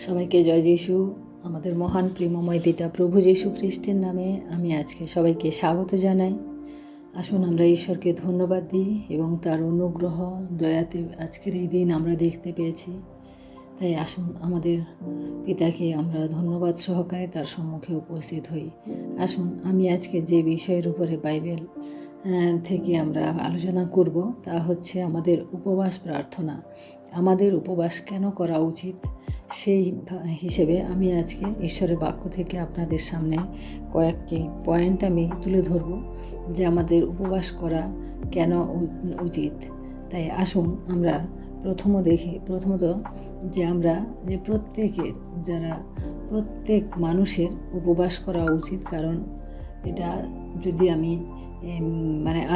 সবাইকে জয় যিশু। আমাদের মহান প্রেমময় পিতা প্রভু যীশু খ্রিস্টের নামে আমি আজকে সবাইকে স্বাগত জানাই। আসুন আমরা ঈশ্বরকে ধন্যবাদ দিই এবং তার অনুগ্রহ দয়াতে আজকের এই দিন আমরা দেখতে পেয়েছি। তাই আসুন আমাদের পিতাকে আমরা ধন্যবাদ সহকারে তার সম্মুখে উপস্থিত হই। আসুন আমি আজকে যে বিষয়ের উপরে বাইবেল থেকে আমরা আলোচনা করব তা হচ্ছে আমাদের উপবাস প্রার্থনা। আমাদের উপবাস কেন করা উচিত সেই হিসেবে আমি আজকে ঈশ্বরের বাক্য থেকে আপনাদের সামনে কয়েকটি পয়েন্ট আমি তুলে ধরব যে আমাদের উপবাস করা কেন উচিত। তাই আসুন আমরা প্রথমত যে আমরা যে প্রত্যেক মানুষের উপবাস করা উচিত। কারণ এটা যদি আমি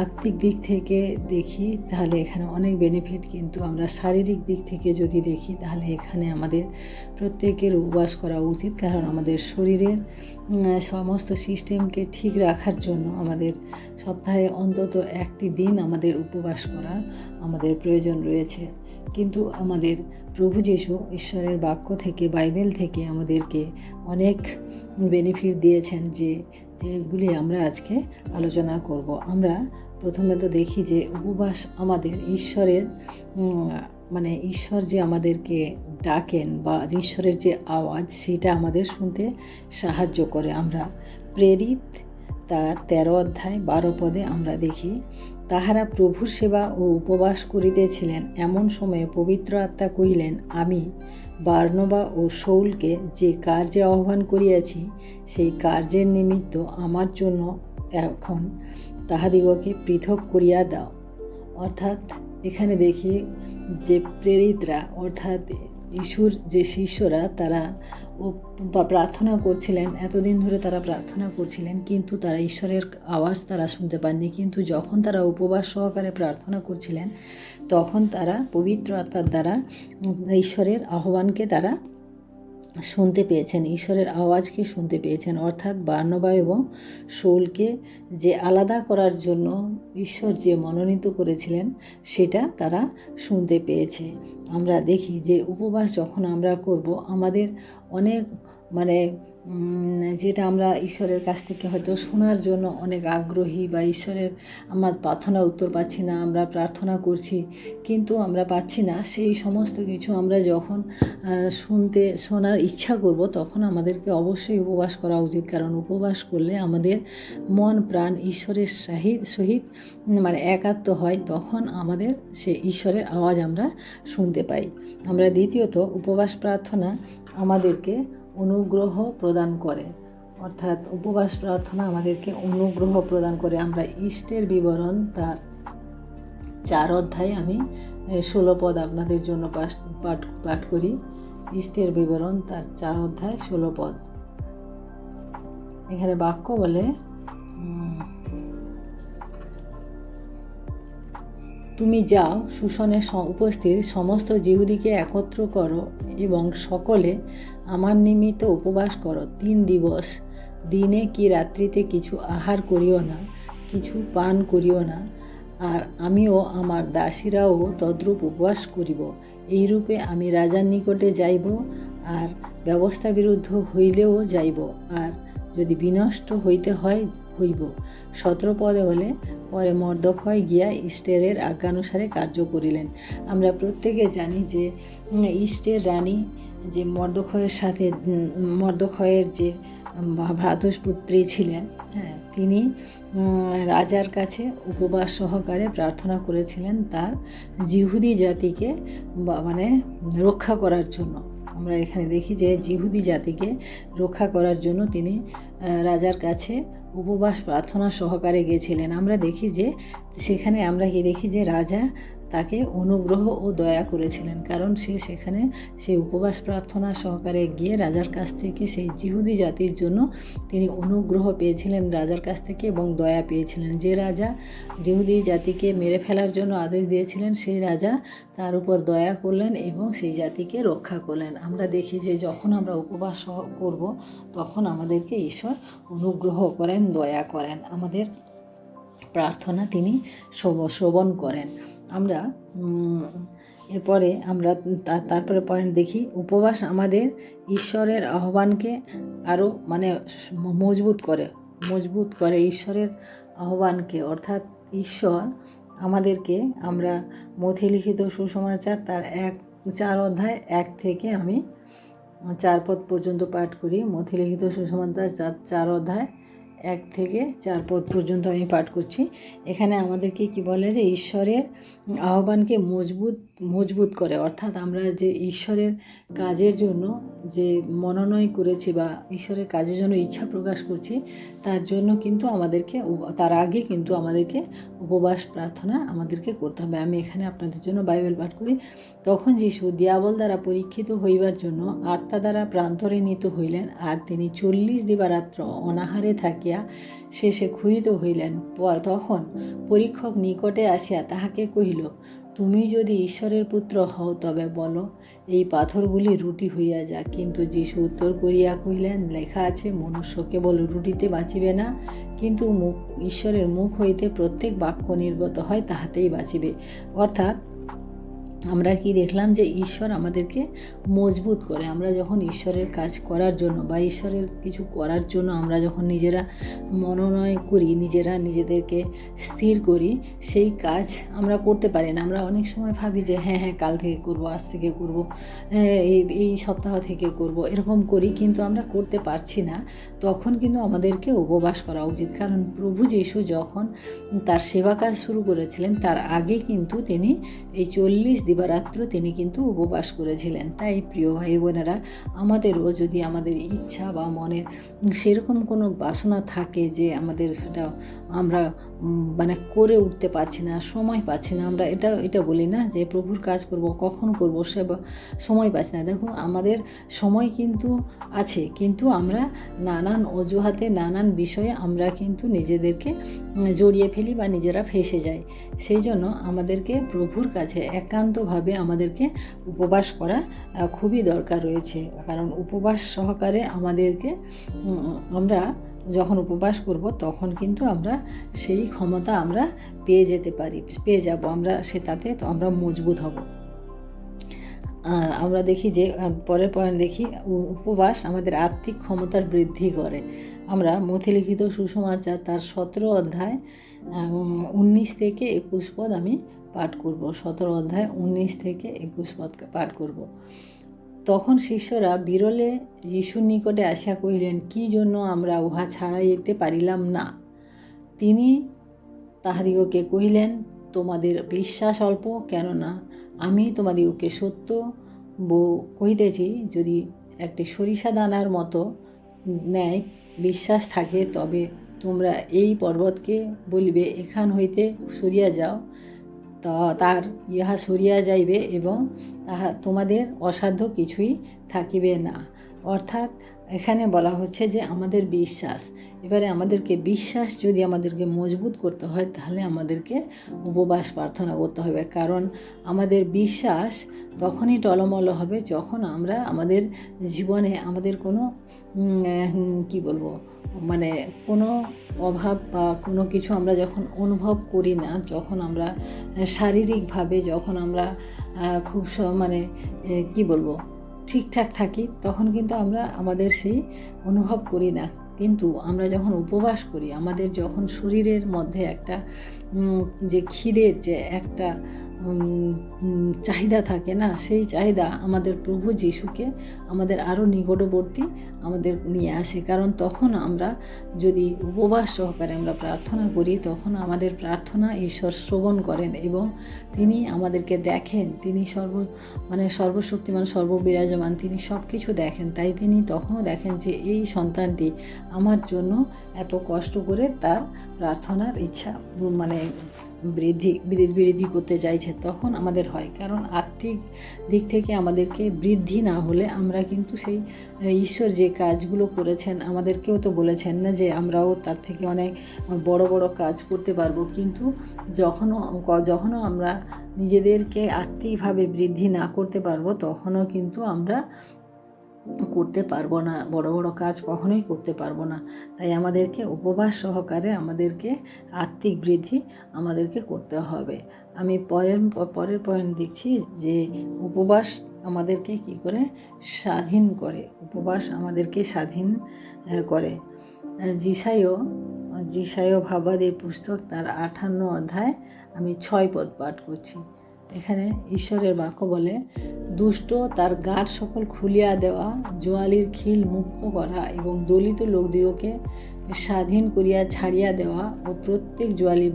আত্মিক দিক থেকে দেখি তাহলে এখানে অনেক বেনিফিট, কিন্তু আমরা শারীরিক দিক থেকে যদি দেখি তাহলে এখানে আমাদের প্রত্যেকের উপবাস করা উচিত। কারণ আমাদের শরীরের সমস্ত সিস্টেমকে ঠিক রাখার জন্য আমাদের সপ্তাহে অন্তত একটি দিন আমাদের উপবাস করা আমাদের প্রয়োজন রয়েছে। কিন্তু আমাদের প্রভু যীশু ঈশ্বরের বাক্য থেকে বাইবেল থেকে আমাদেরকে অনেক বেনিফিট দিয়েছেন যেগুলি আমরা আজকে আলোচনা করব। আমরা প্রথমে তো দেখি যে উপবাস আমাদের ঈশ্বর যে আমাদেরকে ডাকেন বা ঈশ্বরের যে আওয়াজ সেটা আমাদের শুনতে সাহায্য করে। আমরা প্রেরিত তার 13 অধ্যায় 12 পদে আমরা দেখি, তাহারা প্রভুর সেবা ও উপবাস করিতেছিলেন। এমন সময়ে পবিত্র আত্মা কহিলেন, আমি বারনবা ও শৌলকে যে কার্যে আহ্বান করিয়াছি সেই কার্যের নিমিত্ত আমার জন্য এখন তাহাদিগকে পৃথক করিয়া দাও। অর্থাৎ এখানে দেখি যে প্রেরিতরা অর্থাৎ যিশুর যে শিষ্যরা তারা প্রার্থনা করছিলেন, এতদিন ধরে তারা প্রার্থনা করছিলেন, কিন্তু তারা ঈশ্বরের আওয়াজ তারা শুনতে পাননি। কিন্তু যখন তারা উপবাস সহকারে প্রার্থনা করছিলেন তখন তারা পবিত্র আত্মার দ্বারা ঈশ্বরের আহ্বানকে তারা শুনতে পেয়েছেন, ঈশ্বরের আওয়াজকে শুনতে পেয়েছেন। অর্থাৎ বারনবা এবং শৌলকে যে আলাদা করার জন্য ঈশ্বর যে মনোনীত করেছিলেন সেটা তারা শুনতে পেয়েছে। আমরা দেখি যে উপবাস যখন আমরা করব আমাদের অনেক যেটা আমরা ঈশ্বরের কাছ থেকে হয়তো শোনার জন্য অনেক আগ্রহী, বা ঈশ্বরের আমার প্রার্থনা উত্তর পাচ্ছি না, আমরা প্রার্থনা করছি কিন্তু আমরা পাচ্ছি না, সেই সমস্ত কিছু আমরা যখন শোনার ইচ্ছা করব তখন আমাদেরকে অবশ্যই উপবাস করা উচিত। কারণ উপবাস করলে আমাদের মন প্রাণ ঈশ্বরের সহিত একাত্ম হয়, তখন আমাদের সে ঈশ্বরের আওয়াজ আমরা শুনতে পাই। আমরা দ্বিতীয়ত উপবাস প্রার্থনা আমাদেরকে অনুগ্রহ প্রদান করে। অর্থাৎ উপবাস প্রার্থনা আমাদেরকে অনুগ্রহ প্রদান করে। আমরা ইষ্টের বিবরণ তার 4 অধ্যায় আমি 16 পদ আপনাদের জন্য পাঠ করি। ইষ্টের বিবরণ তার 4 অধ্যায় 16 পদ। এখানে বাক্য বলে, তুমি যাও, সুসনে উপস্থিত সমস্ত যিহুদিকে একত্র করো এবং সকলে আমার নিমিত্ত উপবাস করো। 3 দিবস, দিনে কি রাত্রিতে কিছু আহার করিও না, কিছু পান করিও না। আর আমিও আমার দাসীরাও তদ্রূপ উপবাস করিব। এইরূপে আমি রাজার নিকটে যাইব, আর ব্যবস্থা বিরুদ্ধ হইলেও যাইব, আর যদি বিনষ্ট হইতে হয় হইব। 17 পদে বলে, পরে মর্দখয় গিয়া ইষ্টেরের আজ্ঞানুসারে কার্য করিলেন। আমরা প্রত্যেকে জানি যে ইষ্টের রানী যে মর্দখয়ের যে ভ্রাতুষ্পুত্রী ছিলেন, তিনি রাজার কাছে উপবাস সহকারে প্রার্থনা করেছিলেন তার যিহুদি জাতিকে রক্ষা করার জন্য। আমরা এখানে দেখি যে যিহুদি জাতিকে রক্ষা করার জন্য তিনি রাজার কাছে উপবাস প্রার্থনা সহকারে গেছিলেন। আমরা দেখি যে সেখানে আমরা কি দেখি যে রাজা তাকে অনুগ্রহ ও দয়া করেছিলেন, কারণ সেখানে সেই উপবাস প্রার্থনা সহকারে গিয়ে রাজার কাছ থেকে সেই যিহুদি জাতির জন্য তিনি অনুগ্রহ পেয়েছিলেন রাজার কাছ থেকে এবং দয়া পেয়েছিলেন। যে রাজা যিহুদি জাতিকে মেরে ফেলার জন্য আদেশ দিয়েছিলেন সেই রাজা তার উপর দয়া করলেন এবং সেই জাতিকে রক্ষা করলেন। আমরা দেখি যে যখন আমরা উপবাস করব তখন আমাদেরকে ঈশ্বর অনুগ্রহ করেন, দয়া করেন, আমাদের প্রার্থনা তিনি শ্রবণ করেন। আমরা এরপরে আমরা তারপরে পয়েন্ট দেখি, উপবাস আমাদের ঈশ্বরের আহ্বানকে আরও মানে মজবুত করে ঈশ্বরের আহ্বানকে, অর্থাৎ ঈশ্বর আমাদেরকে, আমরা মথি লিখিত সুসমাচার তার 4 অধ্যায় 1 থেকে আমি 4 পদ পর্যন্ত পাঠ করি। মথি লিখিত সুসমাচার 4 অধ্যায় 1 থেকে 4 পদ পর্যন্ত আমি পাঠ করছি। এখানে আমাদেরকে কি বলে যে ঈশ্বরের আহ্বানকে মজবুত করে, অর্থাৎ আমরা যে ঈশ্বরের কাজের জন্য যে মনোনয় করেছি বা ঈশ্বরের কাজের জন্য ইচ্ছা প্রকাশ করছি, তার জন্য কিন্তু আমাদেরকে, তার আগে কিন্তু আমাদেরকে উপবাস প্রার্থনা আমাদেরকে করতে হবে। আমি এখানে আপনাদের জন্য বাইবেল পাঠ করি। তখন যিশু দিয়াবল দ্বারা পরীক্ষিত হইবার জন্য আত্মা দ্বারা প্রান্তরে নীত হইলেন, আর তিনি 40 দিবারাত্র অনাহারে থাকিয়া শেষে ক্ষুধিত হইলেন। তখন পরীক্ষক নিকটে আসিয়া তাহাকে কহিল, তুমি যদি ঈশ্বরের পুত্র হও তবে বলো, এই পাথরগুলি রুটি হইয়া যাক। কিন্তু যিশু উত্তর করিয়া কহিলেন, লেখা আছে, মনুষ্য কেবল রুটিতে বাঁচিবে না, কিন্তু ঈশ্বরের মুখ হইতে প্রত্যেক বাক্য নির্গত হয় তাহাতেই বাঁচিবে। অর্থাৎ আমরা কি দেখলাম যে ঈশ্বর আমাদেরকে মজবুত করে। আমরা যখন ঈশ্বরের কাজ করার জন্য বা ঈশ্বরের কিছু করার জন্য আমরা যখন নিজেরা মনোনয় করি, নিজেদেরকে স্থির করি, সেই কাজ আমরা করতে পারি না। আমরা অনেক সময় ভাবি যে হ্যাঁ কাল থেকে করব, আজ থেকে করব, এই সপ্তাহ থেকে করব, এরকম করি, কিন্তু আমরা করতে পারছি না। তখন কিন্তু আমাদেরকে উপবাস করা উচিত। কারণ প্রভু যীশু যখন তার সেবা কাজ শুরু করেছিলেন, তার আগে কিন্তু তিনি এই 40 দিবারাত্র তিনি কিন্তু উপবাস করেছিলেন। তাই প্রিয় ভাই বোনেরা, আমাদেরও যদি আমাদের ইচ্ছা বা মনের সেরকম কোনো বাসনা থাকে যে আমাদের সেটা আমরা মানে করে উঠতে পারছি না, সময় পাচ্ছি না, আমরা এটা বলি না যে প্রভুর কাজ করব, কখন করব, সে সময় পাচ্ছি না। দেখুন, আমাদের সময় কিন্তু আছে, কিন্তু আমরা নানান অজুহাতে, নানান বিষয়ে আমরা কিন্তু নিজেদেরকে জড়িয়ে ফেলি বা নিজেরা ফেঁসে যাই। সেই জন্য আমাদেরকে প্রভুর কাছে একান্তভাবে আমাদেরকে উপবাস করা খুবই দরকার রয়েছে। কারণ উপবাস সহকারে আমাদেরকে আমরা যখন উপবাস করব তখন কিন্তু আমরা সেই ক্ষমতা আমরা পেয়ে যাব আমরা, তাতে তো আমরা মজবুত হব। আমরা দেখি যে পরের পয়েন্ট দেখি, উপবাস আমাদের আত্মিক ক্ষমতার বৃদ্ধি করে। আমরা মথি লিখিত সুসমাচার তার 17 অধ্যায় 19 থেকে 21 পদ আমি পাঠ করব। 17 অধ্যায় 19 থেকে 21 পদ পাঠ করব। তখন শিষ্যরা বিরলে যিশুর নিকটে আসিয়া কহিলেন, কি জন্য আমরা উহা ছাড়াইতে পারিলাম না? তিনি তাহাদিগকে কহিলেন, তোমাদের বিশ্বাস অল্প, কেননা আমি তোমাদিগকে সত্য কহিতেছি, যদি একটি সরিষা দানার মতো ন্যায় বিশ্বাস থাকে, তবে তোমরা এই পর্বতকে বলিবে, এখান হইতে সরিয়া যাও, তার ইহা সরিয়া যাইবে, এবং তাহা তোমাদের অসাধ্য কিছুই থাকিবে না। অর্থাৎ এখানে বলা হচ্ছে যে আমাদের বিশ্বাস, এবারে আমাদেরকে বিশ্বাস যদি আমাদেরকে মজবুত করতে হয়, তাহলে আমাদেরকে উপবাস প্রার্থনা করতে হবে। কারণ আমাদের বিশ্বাস তখনই টলমল হবে যখন আমরা আমাদের জীবনে আমাদের কোনো মানে কোনো অভাব বা কোনো কিছু আমরা যখন অনুভব করি না, যখন আমরা শারীরিকভাবে যখন আমরা খুব ঠিকঠাক থাকি, তখন কিন্তু আমরা আমাদের সেই অনুভব করি না। কিন্তু আমরা যখন উপবাস করি, আমাদের যখন শরীরের মধ্যে একটা যে খিদের যে একটা চাহিদা থাকে না, সেই চাহিদা আমাদের প্রভু যিশুকে আমাদের আরও নিকটবর্তী আমাদের নিয়ে আসে। কারণ তখন আমরা যদি উপবাস সহকারে আমরা প্রার্থনা করি, তখন আমাদের প্রার্থনা ঈশ্বর শ্রবণ করেন এবং তিনি আমাদেরকে দেখেন। তিনি সর্বশক্তিমান, সর্ববিরাজমান, তিনি সব কিছু দেখেন। তাই তিনি তখনও দেখেন যে এই সন্তানটি আমার জন্য এত কষ্ট করে তার প্রার্থনার ইচ্ছা বৃদ্ধি করতে চাইছে, তখন আমাদের হয়। কারণ আত্মিক দিক থেকে আমাদেরকে বৃদ্ধি না হলে আমরা কিন্তু সেই ঈশ্বর যে কাজগুলো করেছেন, আমাদেরকেও তো বলেছেন না যে আমরাও তার থেকে অনেক বড় বড় কাজ করতে পারবো। কিন্তু যখনও আমরা নিজেদেরকে আত্মিকভাবে বৃদ্ধি না করতে পারবো, তখনও কিন্তু আমরা করতে পারবো না, বড় বড় কাজ কখনোই করতে পারবো না। তাই আমাদেরকে উপবাস সহকারে আমাদেরকে আত্মিক বৃদ্ধি আমাদেরকে করতে হবে। আমি পরের পয়েন্ট দেখছি যে উপবাস আমাদেরকে কি করে স্বাধীন করে, উপবাস আমাদেরকে স্বাধীন করে। যিশায় ভাবাদের পুস্তক তার 58 অধ্যায় আমি 6 পদ পাঠ করছি। এখানে ঈশ্বরের বাক্য বলে, দুষ্ট তার গাঁট সকল খুলিয়া দেওয়া, জোয়ালির খিল মুক্ত করা এবং দলিত লোকদিগকে স্বাধীন করিয়া ছাড়িয়া দেওয়া ও প্রত্যেক জোয়ালি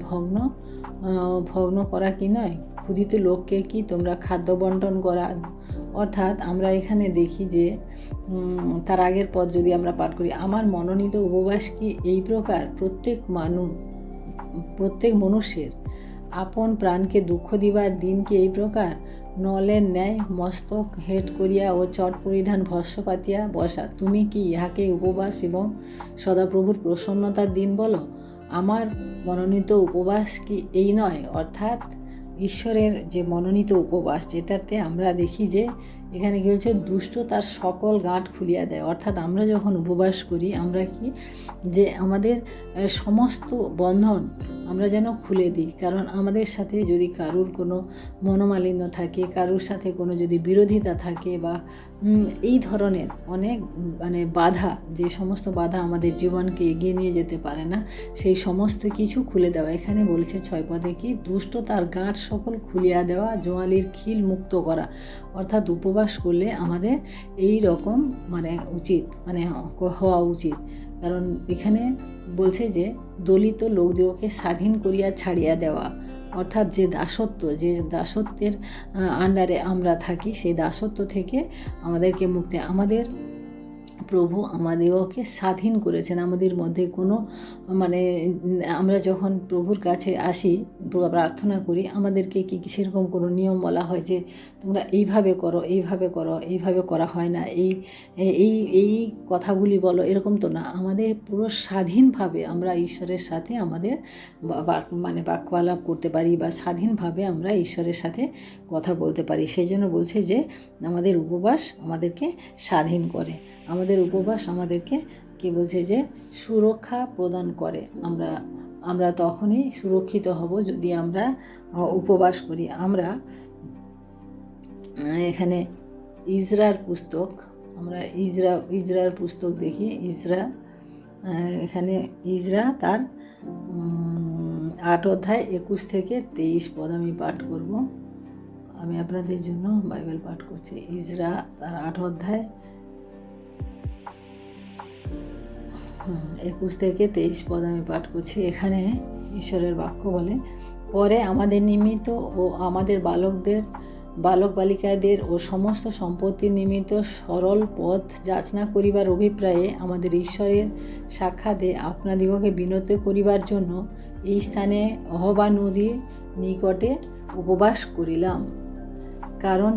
ভগ্ন করা কি নয়? ক্ষুধিত লোককে কি তোমরা খাদ্য বন্টন করা? অর্থাৎ আমরা এখানে দেখি যে তার আগের পদ যদি আমরা পাঠ করি, আমার মনোনীত উপবাস কি এই প্রকার, প্রত্যেক মনুষ্যের আপন প্রাণকে দুঃখ দিবার দিন কি এই প্রকার, নলের ন্যায় মস্তক হেট করিয়া ও চট পরিধান ভস্য পাতিয়া বসা, তুমি কি ইহাকে উপবাস এবং সদাপ্রভুর প্রসন্নতার দিন বলো? আমার মনোনীত উপবাস কি এই নয়? অর্থাৎ ঈশ্বরের যে মনোনীত উপবাস, যেটাতে আমরা দেখি যে এখানে কী হচ্ছে, দুষ্ট তার সকল গাঁট খুলিয়া দেয়। অর্থাৎ আমরা যখন উপবাস করি, আমরা কি যে আমাদের সমস্ত বন্ধন আমরা যেন খুলে দিই। কারণ আমাদের সাথে যদি কারুর কোনো মনোমালিন্য থাকে, কারুর সাথে কোনো যদি বিরোধিতা থাকে বা এই ধরনের অনেক বাধা, যে সমস্ত বাধা আমাদের জীবনকে এগিয়ে নিয়ে যেতে পারে না, সেই সমস্ত কিছু খুলে দেওয়া। এখানে বলছে 6 পদে কি, দুষ্ট তার গাঁট সকল খুলিয়া দেওয়া, জোয়ালির খিল মুক্ত করা। অর্থাৎ উপবাস করলে আমাদের এই রকম উচিত হওয়া উচিত। কারণ এখানে বলছে যে দলিত লোকদিগকে স্বাধীন করিয়া ছাড়িয়া দেওয়া, অর্থাৎ যে দাসত্বের আন্ডারে আমরা থাকি, সেই দাসত্ব থেকে আমাদেরকে মুক্তি, আমাদের প্রভু আমাদেরকে স্বাধীন করেছেন। আমাদের মধ্যে কোনো আমরা যখন প্রভুর কাছে আসি, প্রার্থনা করি, আমাদেরকে কি সেরকম কোনো নিয়ম বলা হয় যে তোমরা এইভাবে করো, এইভাবে করা হয় না, এই কথাগুলি বলো, এরকম তো না। আমাদের পুরো স্বাধীনভাবে আমরা ঈশ্বরের সাথে আমাদের বাক্য আলাপ করতে পারি, বা স্বাধীনভাবে আমরা ঈশ্বরের সাথে কথা বলতে পারি। সেই জন্য বলছে যে আমাদের উপবাস আমাদেরকে স্বাধীন করে। আমাদের উপবাস আমাদেরকে কি বলছে যে সুরক্ষা প্রদান করে। আমরা তখনই সুরক্ষিত হব যদি আমরা উপবাস করি। আমরা এখানে ইজরার পুস্তক দেখি। এখানে ইজরা তার 8 অধ্যায় 21 থেকে 23 পদ আমি পাঠ করব। আমি আপনাদের জন্য বাইবেল পাঠ করছি। ইজরা তার 8 অধ্যায় 21 থেকে 23 পদ আমি পাঠ করছি। এখানে ঈশ্বরের বাক্য বলে, পরে আমাদের নিমিত্ত ও আমাদের বালক বালিকাদের ও সমস্ত সম্পত্তির নিমিত্ত সরল পথ যাচনা করিবার অভিপ্রায়ে আমাদের ঈশ্বরের সাক্ষাতে আপনাদিগকে বিনত করিবার জন্য এই স্থানে অহবা নদীর নিকটে উপবাস করিলাম। কারণ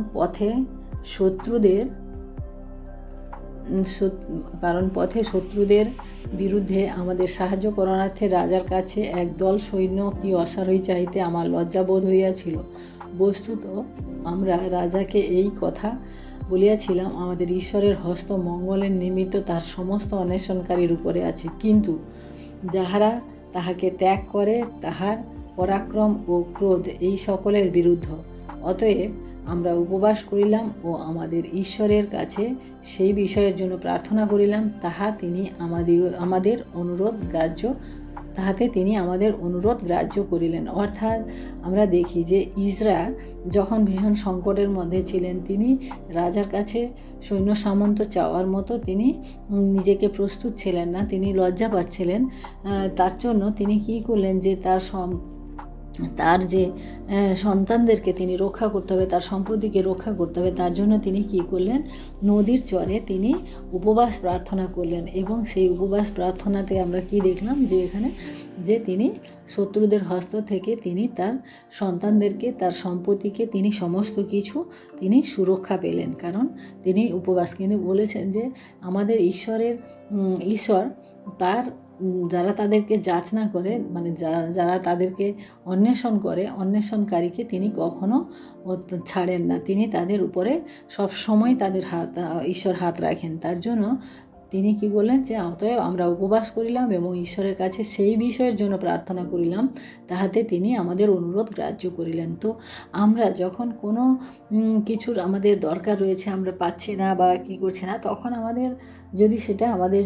পথে শত্রুদের বিরুদ্ধে আমাদের সাহায্য করণার্থে রাজার কাছে একদল সৈন্য কি অশ্বারোহী চাইতে আমার লজ্জাবোধ হইয়াছিল। বস্তুত আমরা রাজাকে এই কথা বলিয়াছিলাম, আমাদের ঈশ্বরের হস্ত মঙ্গলের নিমিত্ত তার সমস্ত অন্বেষণকারীর উপরে আছে, কিন্তু যাহারা তাহাকে ত্যাগ করে তাহার পরাক্রম ও ক্রোধ এই সকলের বিরুদ্ধ। অতএব আমরা উপবাস করিলাম ও আমাদের ঈশ্বরের কাছে সেই বিষয়ের জন্য প্রার্থনা করিলাম, তাহাতে তিনি আমাদের অনুরোধ গ্রাহ্য করিলেন। অর্থাৎ আমরা দেখি যে ইজরা যখন ভীষণ সংকটের মধ্যে ছিলেন, তিনি রাজার কাছে সৈন্য সামন্ত চাওয়ার মতো তিনি নিজেকে প্রস্তুত ছিলেন না, তিনি লজ্জা পাচ্ছিলেন। তার জন্য তিনি কী করলেন, যে তার যে সন্তানদেরকে তিনি রক্ষা করতে হবে, তার সম্পত্তিকে রক্ষা করতে হবে, তার জন্য তিনি কী করলেন, নদীর চরে তিনি উপবাস প্রার্থনা করলেন। এবং সেই উপবাস প্রার্থনাতে আমরা কি দেখলাম, যে এখানে যে তিনি শত্রুদের হস্ত থেকে তিনি তার সন্তানদেরকে, তার সম্পত্তিকে, তিনি সমস্ত কিছু তিনি সুরক্ষা পেলেন, কারণ তিনি উপবাস। কিন্তু বলেছেন যে আমাদের ঈশ্বর তার যারা তাদেরকে যাচনা করে, মানে যারা তাদেরকে অন্বেষণ করে, অন্বেষণকারীকে তিনি কখনো ছাড়েন না। তিনি তাদের উপরে সব সময় তাদের ঈশ্বর হাত রাখেন। তার জন্য তিনি কি বললেন যে অতএব আমরা উপবাস করিলাম এবং ঈশ্বরের কাছে সেই বিষয়ের জন্য প্রার্থনা করিলাম, তাহাতে তিনি আমাদের অনুরোধ গ্রাহ্য করিলেন। তো আমরা যখন কোনো কিছুর আমাদের দরকার রয়েছে, আমরা পাচ্ছি না বা কী করছি না, তখন আমাদের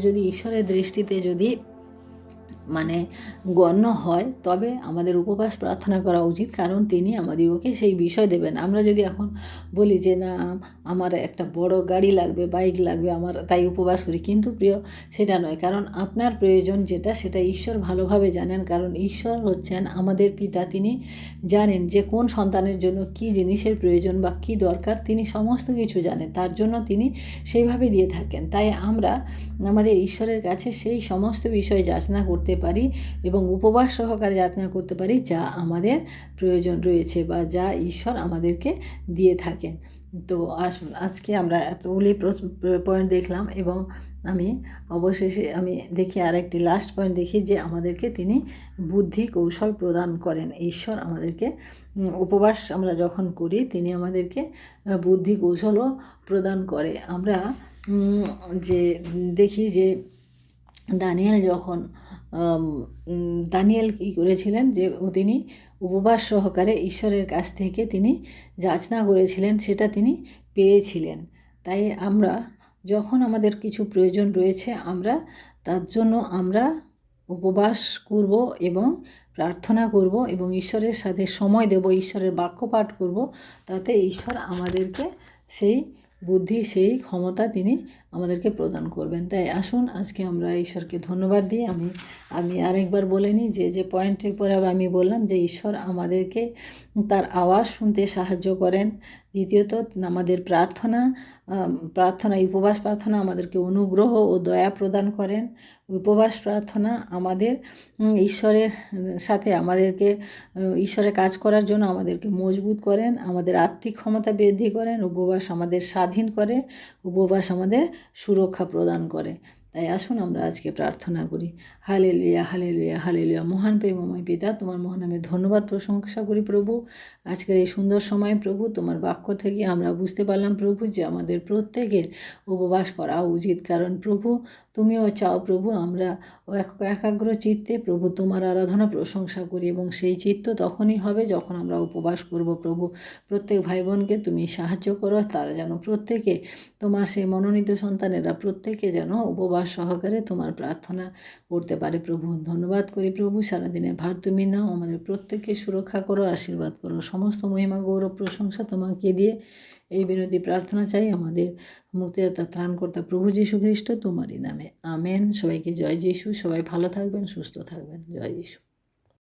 যদি ঈশ্বরের দৃষ্টিতে যদি মানে গণ্য হয়, তবে আমাদের উপবাস প্রার্থনা করা উচিত, কারণ তিনি আমাদিগকে সেই বিষয় দেবেন। আমরা যদি এখন বলি যে না, আমার একটা বড় গাড়ি লাগবে, বাইক লাগবে, আমার তাই উপবাস করি, কিন্তু প্রিয় সেটা নয়। কারণ আপনার প্রয়োজন যেটা, সেটা ঈশ্বর ভালোভাবে জানেন, কারণ ঈশ্বর হচ্ছেন আমাদের পিতা। তিনি জানেন যে কোন সন্তানের জন্য কী জিনিসের প্রয়োজন বা কী দরকার, তিনি সমস্ত কিছু জানেন। তার জন্য তিনি সেইভাবে দিয়ে থাকেন। তাই আমরা আমাদের ঈশ্বরের কাছে সেই সমস্ত বিষয় যাচনা করতে পারি এবং উপবাস সহকারে যাচনা করতে পারি যা আমাদের প্রয়োজন রয়েছে বা যা ঈশ্বর আমাদেরকে দিয়ে থাকেন। তো আসুন, আজকে আমরা এতগুলি পয়েন্ট দেখলাম এবং আমি অবশেষে দেখি আরেকটি লাস্ট পয়েন্ট দেখি যে আমাদেরকে তিনি বুদ্ধি কৌশল প্রদান করেন। ঈশ্বর আমাদেরকে উপবাস আমরা যখন করি, তিনি আমাদেরকে বুদ্ধি কৌশলও প্রদান করে। আমরা যে দেখি যে দানিয়েল কী করেছিলেন, যে তিনি উপবাস সহকারে ঈশ্বরের কাছ থেকে তিনি যাচনা করেছিলেন, সেটা তিনি পেয়েছিলেন। তাই আমরা যখন আমাদের কিছু প্রয়োজন রয়েছে, আমরা তার জন্য আমরা উপবাস করব এবং প্রার্থনা করব এবং ঈশ্বরের সাথে সময় দেব, ঈশ্বরের বাক্য পাঠ করব, তাতে ঈশ্বর আমাদেরকে সেই বুদ্ধি, সেই ক্ষমতা তিনি আমাদেরকে প্রদান করবেন। তাই আসুন, আজকে আমরা ঈশ্বরকে ধন্যবাদ দিই। আমি আরেকবার বলে নিই যে পয়েন্টের পরে আমি বললাম যে ঈশ্বর আমাদেরকে তার আওয়াজ শুনতে সাহায্য করেন। দ্বিতীয়ত, আমাদের উপবাস প্রার্থনা আমাদেরকে অনুগ্রহ ও দয়া প্রদান করেন। উপবাস প্রার্থনা আমাদের ঈশ্বরের সাথে ঈশ্বরের কাজ করার জন্য আমাদেরকে মজবুত করেন, আমাদের আত্মিক ক্ষমতা বৃদ্ধি করেন। উপবাস আমাদের স্বাধীন করে, উপবাস আমাদের সুরক্ষা প্রদান করে। তাই আসুন আমরা আজকে প্রার্থনা করি। Hallelujah, hallelujah, hallelujah. মহান প্রেমময় পিতা, তোমার মহান নামে ধন্যবাদ প্রশংসা করি প্রভু। আজকের এই সুন্দর সময় প্রভু, তোমার বাক্য থেকে আমরা বুঝতে পারলাম প্রভু যে আমাদের প্রত্যেকের উপবাস করা উচিত, কারণ প্রভু তুমিও চাও প্রভু আমরা একাগ্র চিত্তে প্রভু তোমার আরাধনা প্রশংসা করি, এবং সেই চিত্ত তখনই হবে যখন আমরা উপবাস করব প্রভু। প্রত্যেক ভাই বোনকে তুমি সাহায্য করো, তারা যেন প্রত্যেকে তোমার সেই মনোনীত সন্তানেরা প্রত্যেকে যেন উপবাস সহকারে তোমার প্রার্থনা করতে পারে প্রভু। ধন্যবাদ করি প্রভু, সারাদিনের ভার তুমি নাও, আমাদের প্রত্যেককে সুরক্ষা করো, আশীর্বাদ করো। সমস্ত মহিমা গৌরব প্রশংসা তোমাকে দিয়ে এই বিনতি প্রার্থনা চাই আমাদের মুক্তিদাতা ত্রাণকর্তা প্রভু যীশু খ্রিস্ট তোমারই নামে, আমেন। সবাইকে জয় যীশু। সবাই ভালো থাকবেন, সুস্থ থাকবেন। জয় যীশু।